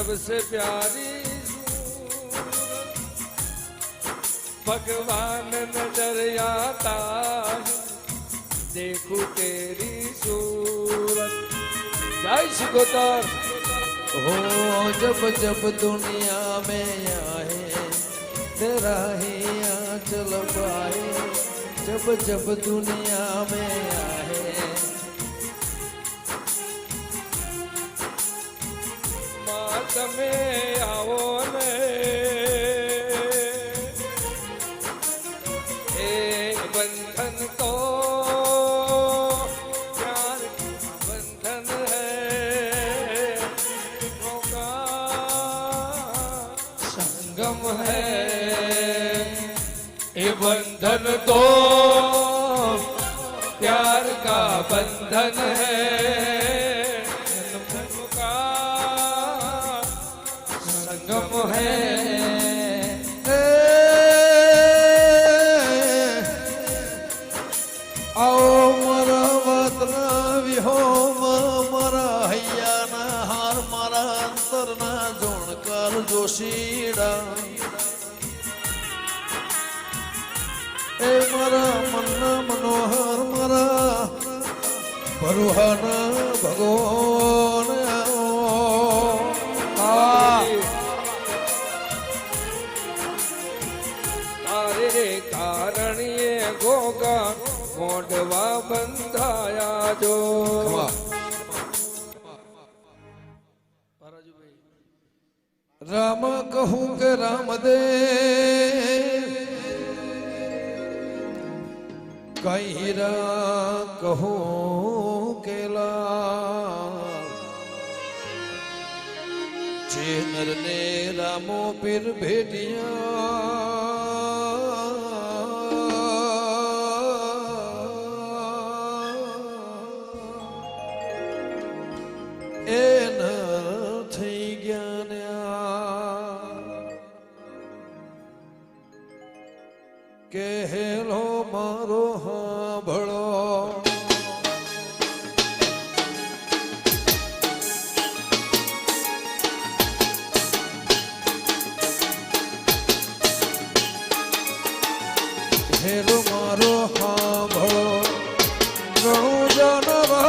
सबसे प्यारी भगवान नजर आता है देखूं तेरी सूरत। जय सिकोतर। हो जब जब दुनिया में आए तेरा ही आंचल पाए, जब जब दुनिया में आए माँ तमे आओ ने एक बंधन तो प्यार का बंधन है, का संगम है। ये बंधन तो प्यार का बंधन है, का संगम है। आओ मारा वातना विहोम मारा हैयाना हार मारा अंतरना जोणकर जोशीड़ा ए मारा मन्ना मनोहर मारा भरुहाना भगवान तारे कारण ये गोगा मोडवा बंधाया जो। राम कहूँ के राम दे कहिरा कहूँ के लाल, चेनर ने रामो पीर भेटिया कहेलो मारो हाँ भड़ो हेलो मारो हाँ भड़ो रणु जानवा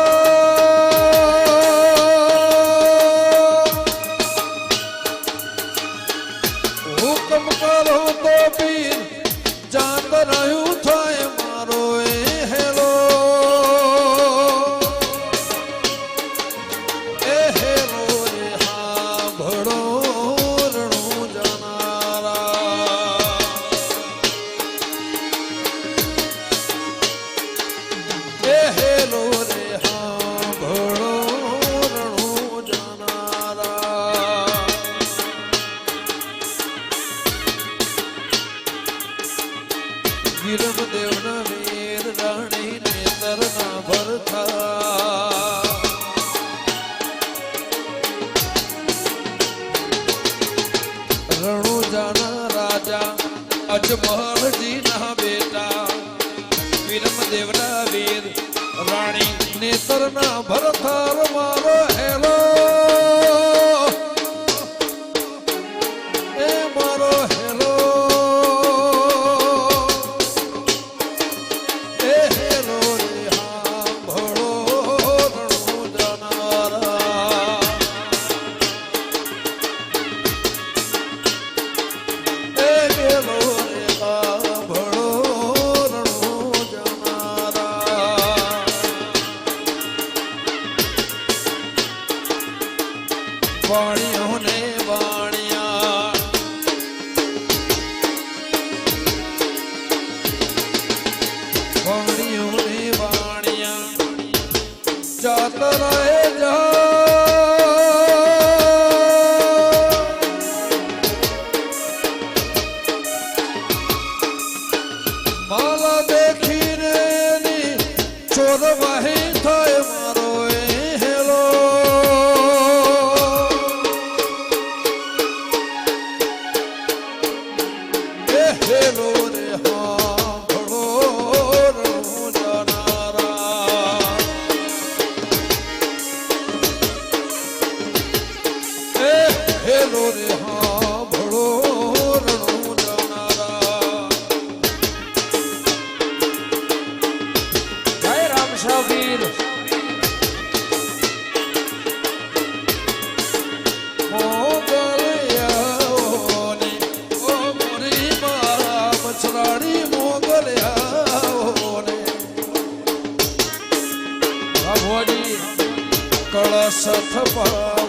हुक्म करो तो पीर जात रहूं थाए मारो ए हेलो रे हाँ भड़ो रणु जनारा ए हेलो रे हाँ भड़ो रणु जनारा। वीरम देवना वीर रानी ने तरना भरता रणु जाना राजा अजमल जी ना बेटा। वीरम देवना वीर रानी ने तरना भरता मारो हेलो ए मारो हेलो वाणियों ने वाणिया वाणियों ने वाणिया चातराए जा माला देखी रे चोर वाही थाए मारो हेलो हेलो रे हाँ भड़ो रणु जनारा। વીર મોગલિયાઓની ઓ મોરી મારા મચરાણી મોગલિયાઓને ભગવાજી કળશ થપાવ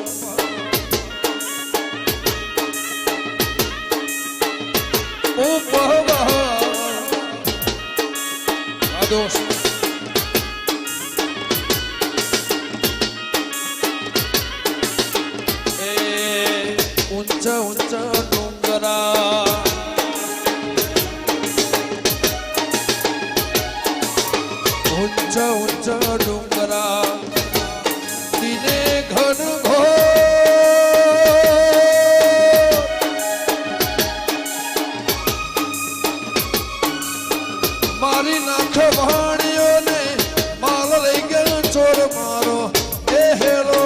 ઊંચા ઊંચા ડુંગરા ઊંચા ઊંચા ડુંગરા દિને ઘન મારી નાખ વાણીઓને માલ લઈ ગયો ચોર મારો એ હેલો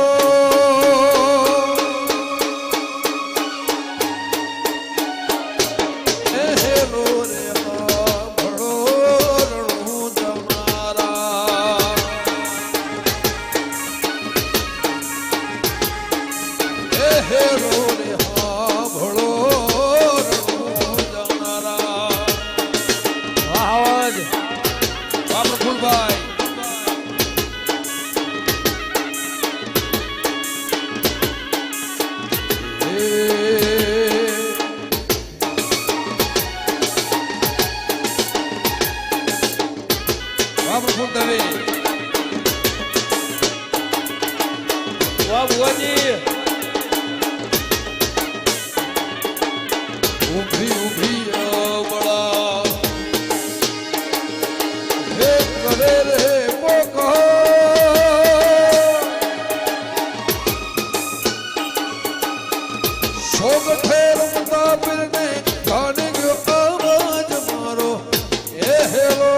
એ હેલો રે હા ભળો રણું જમારા એ હેલો રે હા ભળો રણું જમારા આવાજ પ્રફુલભાઈ પ્રફુલ દવે વાહ ભુવાજી ઊભી ઊભી અવળા હે કરે રે પોકો શોક ઠેર મુસાફિર ને ગાને ગયો આવાજ મારો એ હેલો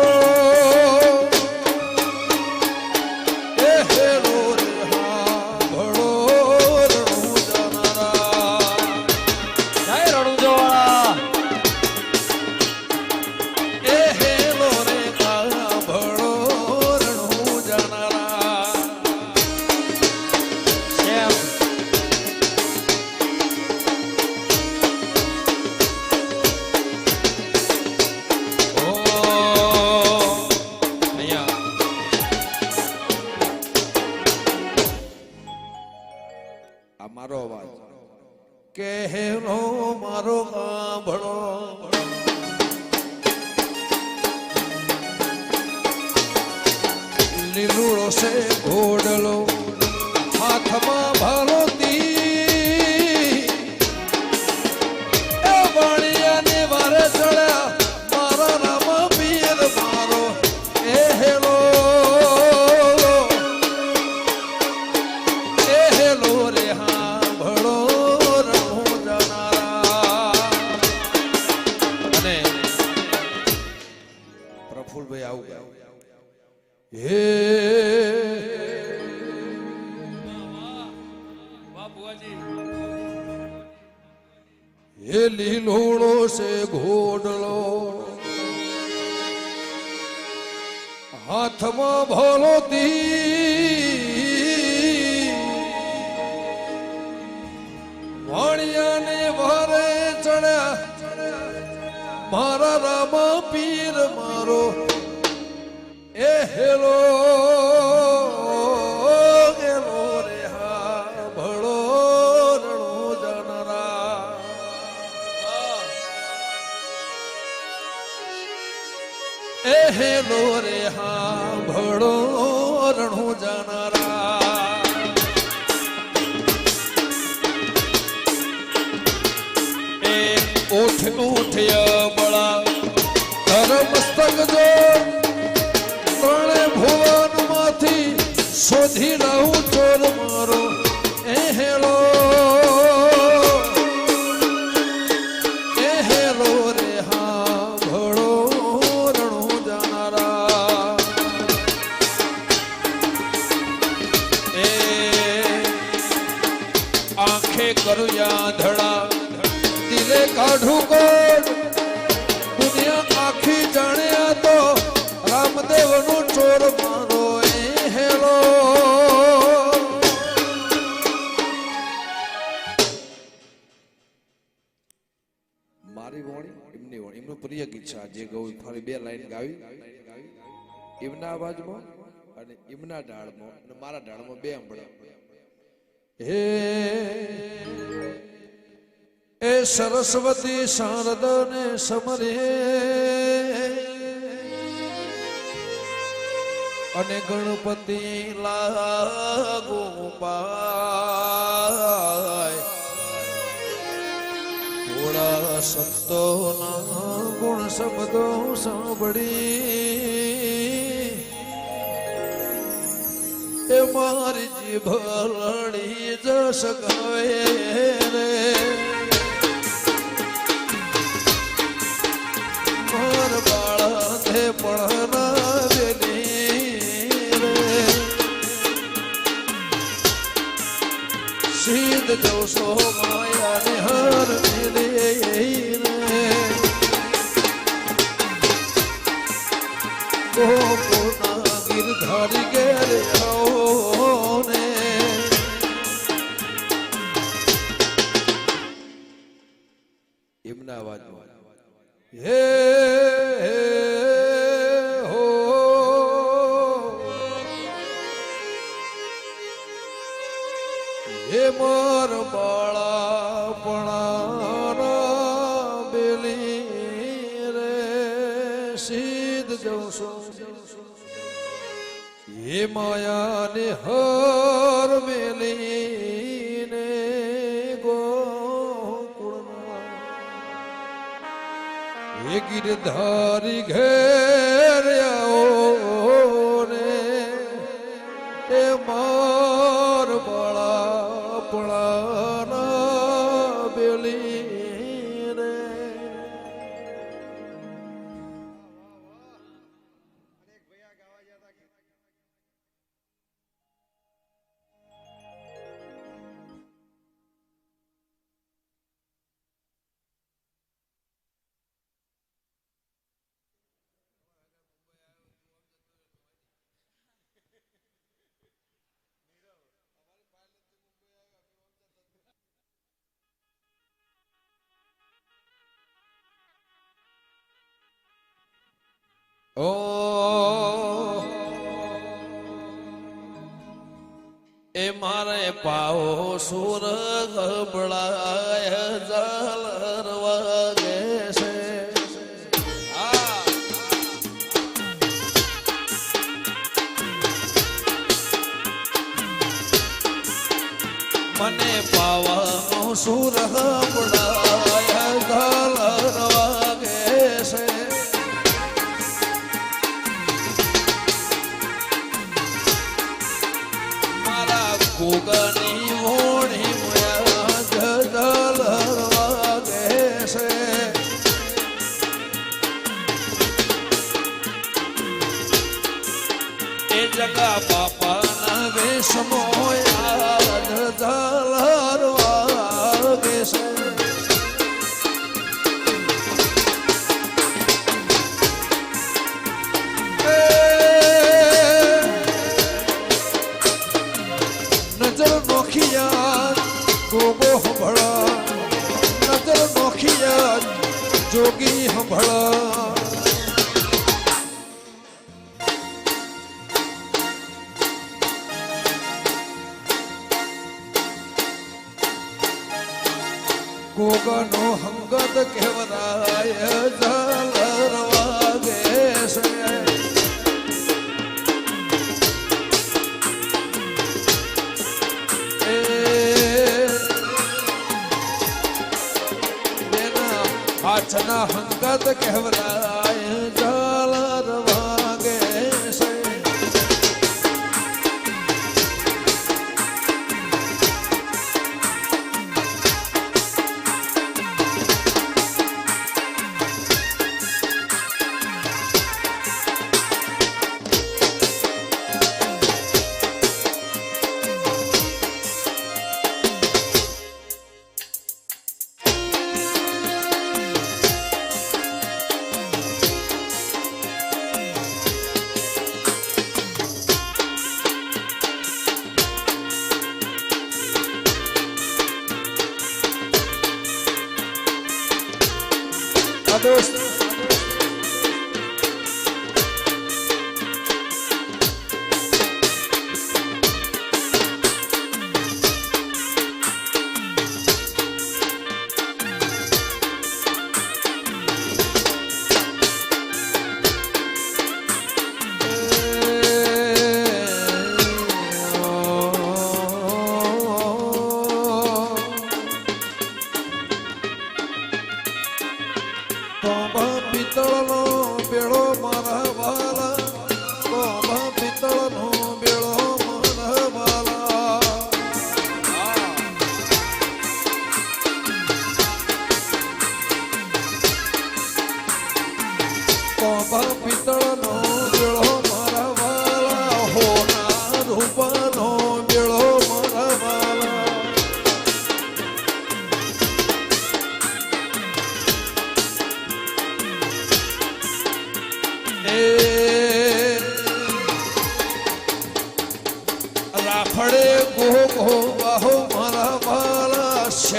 એ હેલો રે હા ભળો રણું જાનારા જય રણુજોવાળા એ હેલો રે હા ભળો રણું જાનારા કેમ ઓ અહીંયા આ મારો અવાજ કે હેલો મારો સાંભળો લીલુડો છે ઘોડલો હાથમાં ભારોતી એ વાણિયાને વારે ચડ્યા મારા રામ પીર મારો એ હેલો રે હા ભળો રણું જાનારા અને પ્રફુલભાઈ આવું ગાય હે વાહ ભુવાજી એ લીલોડો છે ઘોડલો હાથમાં ભોલોતી વાણિયાને વારે ચડ્યા મારા રામા પીર મારો એ હેલો હેલો રે હા ભળો રણું જાનારા એ હેલો રે હા ભળો રણું જાનારા એ ઉઠ ઉઠ્યા બળા ધર્મસ્તક જો ત્રણે ભુવન માંથી શોધી રહું ચોર મારો એ હેલો રે હા ભળો રણું જાનારા એ આંખે કરું યાધડા દિલે કાઢું કોડ દુનિયા આખી જાણ્યા તો રામદેવ નો ચોર મારો એ પૂછ્યા જે ગૌ ફરી બે લાઈન ગાવી એમના અવાજમાં અને એમના ઢાળમાં અને મારા ઢાળમાં બે સાંભળ્યા હે એ સરસ્વતી શારદાને સમરે અને ગણપતિ લાગો પાય થોડા સંતોના ગુણ શબ્દો સાંભળી એ મારી જીભ લડી જશ ગાવે રે માર બાળા તે પણ સિદ્ધ જોશો માયા ને હર મિલે ગોપોના ગિરધારી ઘેર આવો ને એમના અવાજમાં હે હે મોર બાળાપણા બેલી રે સિદ્ધ જવશો હે માયાને હર મેલી ને ગોકુળના હે ગિરધારી ઘેર આવો ને હે મોર બાળા પળાના બેલી રે ઓ એ મારે પાઓ સુર ગબળાય જલર વાગે છે મને પાવાનો સુર ગબળાય જલર વાગે છે ગોગની ઓણી મોયા જદલ વાગે છે એ જગા બાપાના વેશ મોયા જદલ વાગે છે નજર નોખિયા ગોગો હંભળા નજર નોખિયા જોગી હંભળા ગોગાનો હંગત કહેવરાય ઝાલર વાગે છે હાથના હંગત કહેવરાય ઝાલર વાગે છે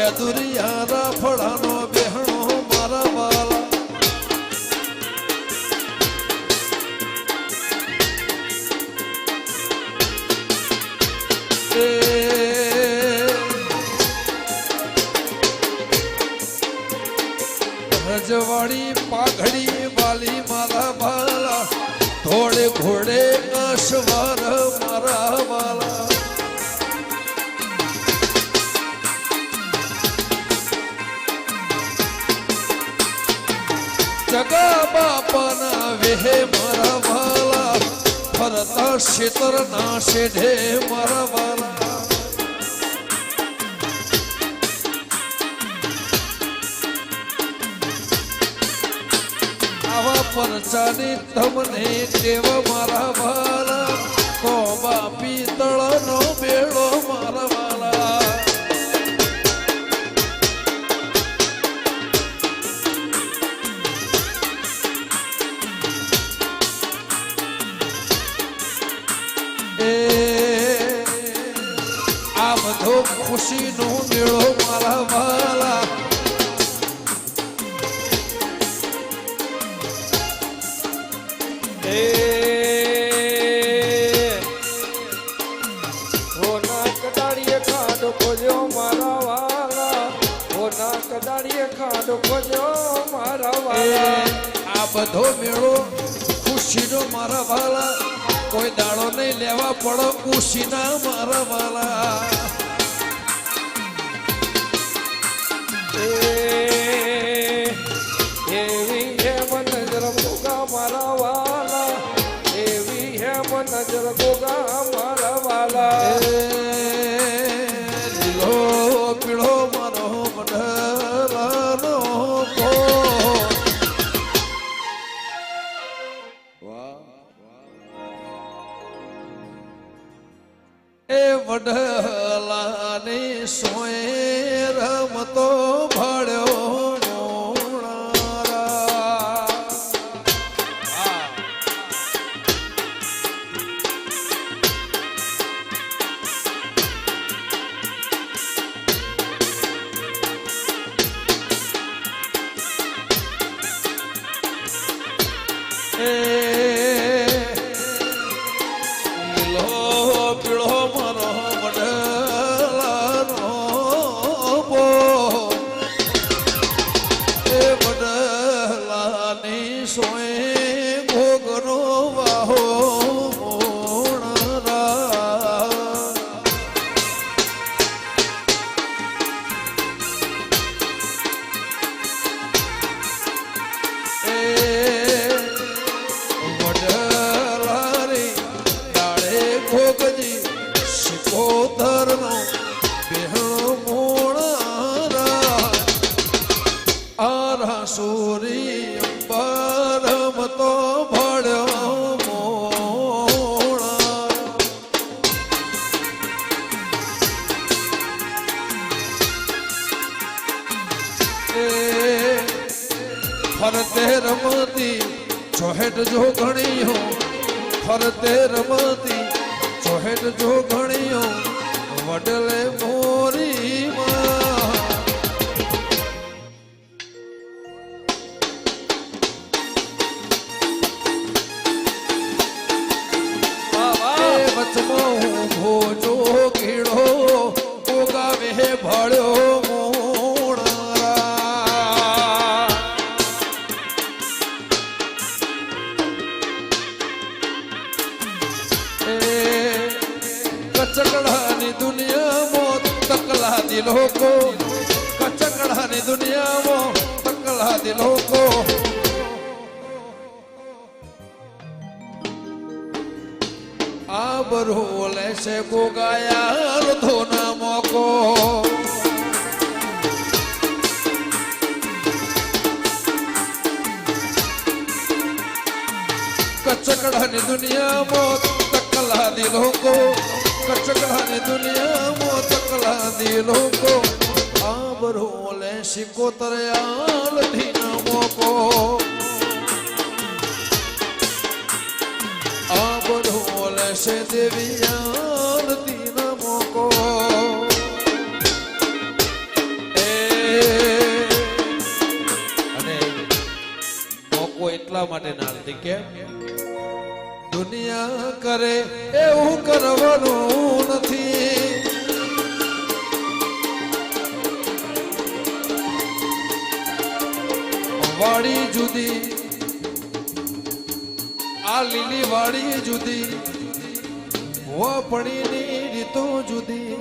હે દુરિયારા ફળાનો બેહણો મારા વાલા રજવાડી પાઘડી વાલી મારા વાલા ધોળે ઘોડે અશ્વર મારા વાલા જગા બાપાના વેહે મારા વાલા ફરતા શેતર ના શેઢે મારા વાલા આવા પરચાની તમને દેવ મારા વાલા તો બાપી તળનો બેડો મારા વાલા આ બધો ખુશીનો મેળો મારા વાલા કડાડીએ ખાડો ખોજ્યો મારા વાલા ઓના કડાડીએ ખાડો ખોજ્યો મારા વાલા આ બધો મેળો ખુશીનો મારા વાલા કોઈ દાડો નહીં લેવા પડો ખુશીના મારા વાલા એવી હે નજર ગોગા મારા વાલા એવી હે નજર ગોગા મારા વાલા લીલો પીળો મારો મઢરાનો એ વડલાની સોય રમતો ભળ્યો લીલો પીળો મારો વડલાનો બો એ વડલાની સોય ભોગનો વાહો મોણરા ભોગજી શિકોતરનો બેહણો મોણારા આરા સૂરી અંબરમતો ભળ્યો મોણા એ ફરતે રમતી ચોહેટ જો ઘણીઓ ફરતે રમતી ચોહેટ જો ઘણીઓ વડલે મોરી વચમાં હું ભોજો કીડો ઉગાવે ભળ્યો મોણરા કચકડાની દુનિયામાં તકલાદી લોકો કચકડાની દુનિયામાં તકલાદી લોકો આબરો લેશે ગોગાયા ધોના મોકો કચકડાની દુનિયામાં તકલાદી લોકો કચકડાની દુનિયામાં તકલાદી લોકો આબરો લેશે કોતરયાલ ધીના મોકો આબરો લેશે દેવિયાલ ધીના મોકો એ એટલા માટે નાલતી કે દુનિયા કરે એવું કરવાનું નથી. વાડી જુદી આ લીલી વાડી જુદી વપણીની રીતો જુદી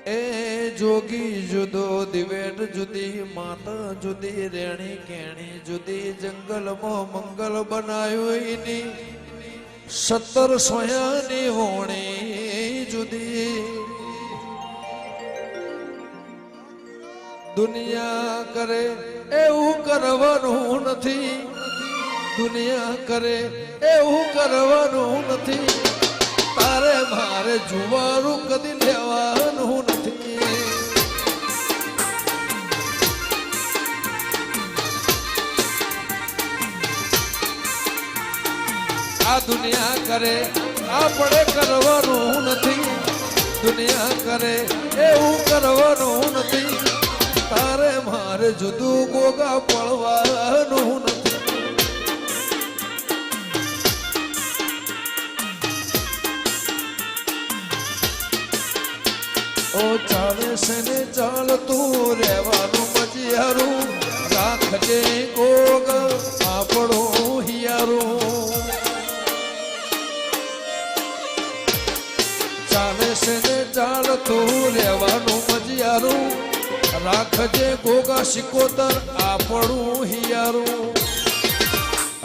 એ જોગી જુદો દિવેટ જુદી માતા જુદી રેણી કેણી જુદી જંગલમાં મંગલ બનાવ્યું એની 17 સોયાની હોણી જુદી. દુનિયા કરે એવું કરવાનું નથી. દુનિયા કરે એવું કરવાનું નથી. તારે મારે જુવારું કદી લેવાનું નથી. આ દુનિયા કરે આપણે કરવાનું નથી. દુનિયા કરે એવું કરવાનું નથી. તારે મારે જુદું ગોગા પડવાનું નથી. ઓ ચાલે છે ને ચાલતું રહેવાનું મજિયારું રાખજે ગોગ આપણો હિયારું. ચાલે છે ને ચાલતું રહેવાનું મજિયારું રાખજે ગોગા શિકોતર આપણું હિયારું.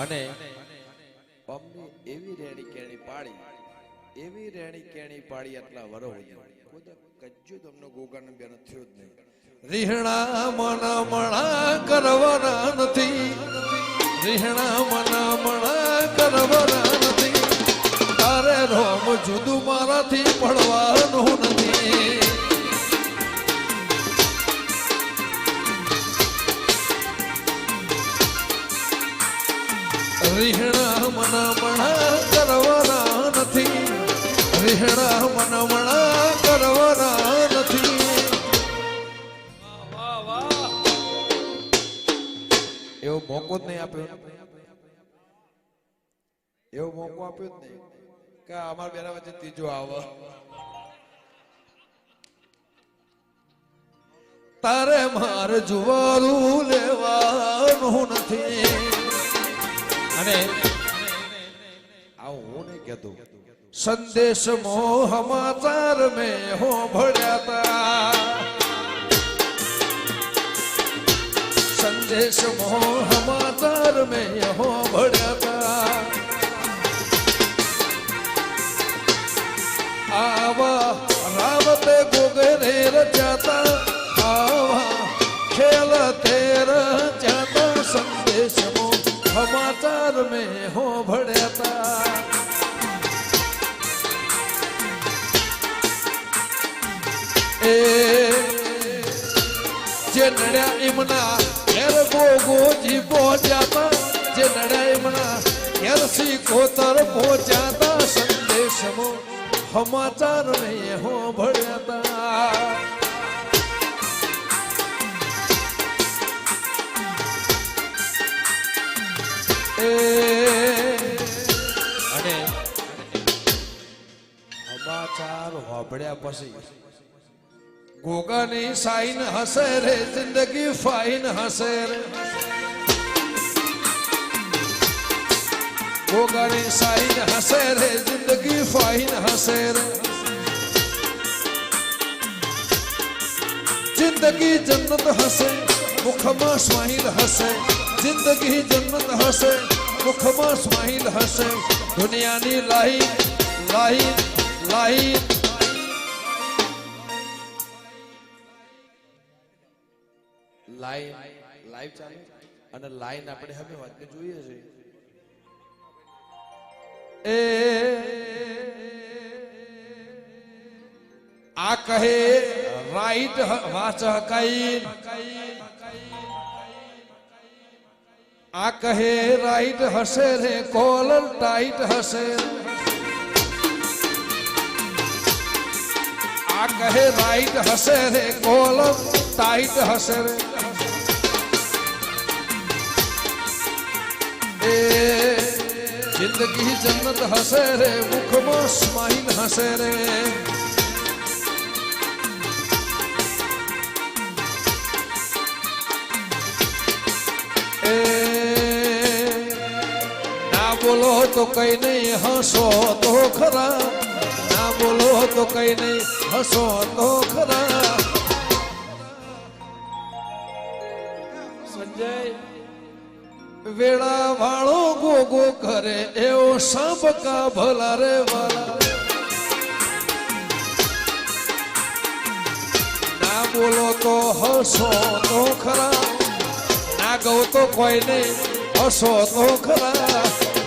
અને એવી રેણી કેણી પાડી એવી રેણી કેણી પાડી આટલા વરો કજ્જુ તમને ગોગાને બેન થયો જ નહીં. રીહણા મનામણા કરવાના નથી. રીહણા મનામણા કરવાના નથી. તારે રોમ જુદું મારાથી પડવાનું નથી. રીહણા મનામણા કરવાના નથી. રીહણા મનામણા કરવાના નથી. એવો મોકો જ નહીં આપ્યો. એવો મોકો આપ્યો જ નહીં કે અમારા બેના વચ્ચે ત્રીજો આવે. તારે મારે જુવારું લેવાનું નથી. અને આવું હું નહીં કહેતો. સંદેશ મોહ સમાચાર મેં હો ભળ્યા તા. સંદેશ મોહ સમાચાર મેં હો ભળ્યા તા. આવા રાવતે ગોગરે રચાતા આવા ખેલ તે રચાતા. સંદેશ મોહ સમાચાર મેં હો ભળ્યા તા. જે નડ્યા એમના ઘેર ગોગોજી પહોંચ્યા. જે નડ્યા એમના ઘેર શિકોતર પહોંચ્યા. સંદેશમાં સમાચાર મેં હો ભળ્યા. અને સમાચાર હોભળ્યા પછી ગોગાની સાઈન હસે રે જિંદગી ફાઈન હસે રે. ગોગાની સાઈન હસે રે જિંદગી ફાઈન હસે રે. જિંદગી જન્નત હસે મુખમાં સ્માઈલ હસે. જિંદગી જન્નત હસે મુખમાં સ્માઈલ હસે. દુનિયાની લાઈન લાઈન લાઈન લાઈવ ચાલે અને લાઈન આપણે હવે વાતને જોઈએ છે. એ આ કહે રાઈટ વાચ હકાઈ. આ કહે રાઈટ હશે રે કોલર ટાઈટ હશે. આ કહે રાઈટ હશે રે કોલર ટાઈટ હશે રે. એ જિંદગી જન્નત હસે રે મુખમાં સ્માઈલ હસે રે એ ના બોલો તો કઈ નહીં હસો તો ખરા ના બોલો તો કઈ નહીં હસો તો ખરા સંજય વેળા વાળો ગોગો કરે એવો સાબકા ભલા રે વાલા ના બોલો તો હસો તો ખરા ના ગૌ તો કોઈ નહીં હસો તો ખરા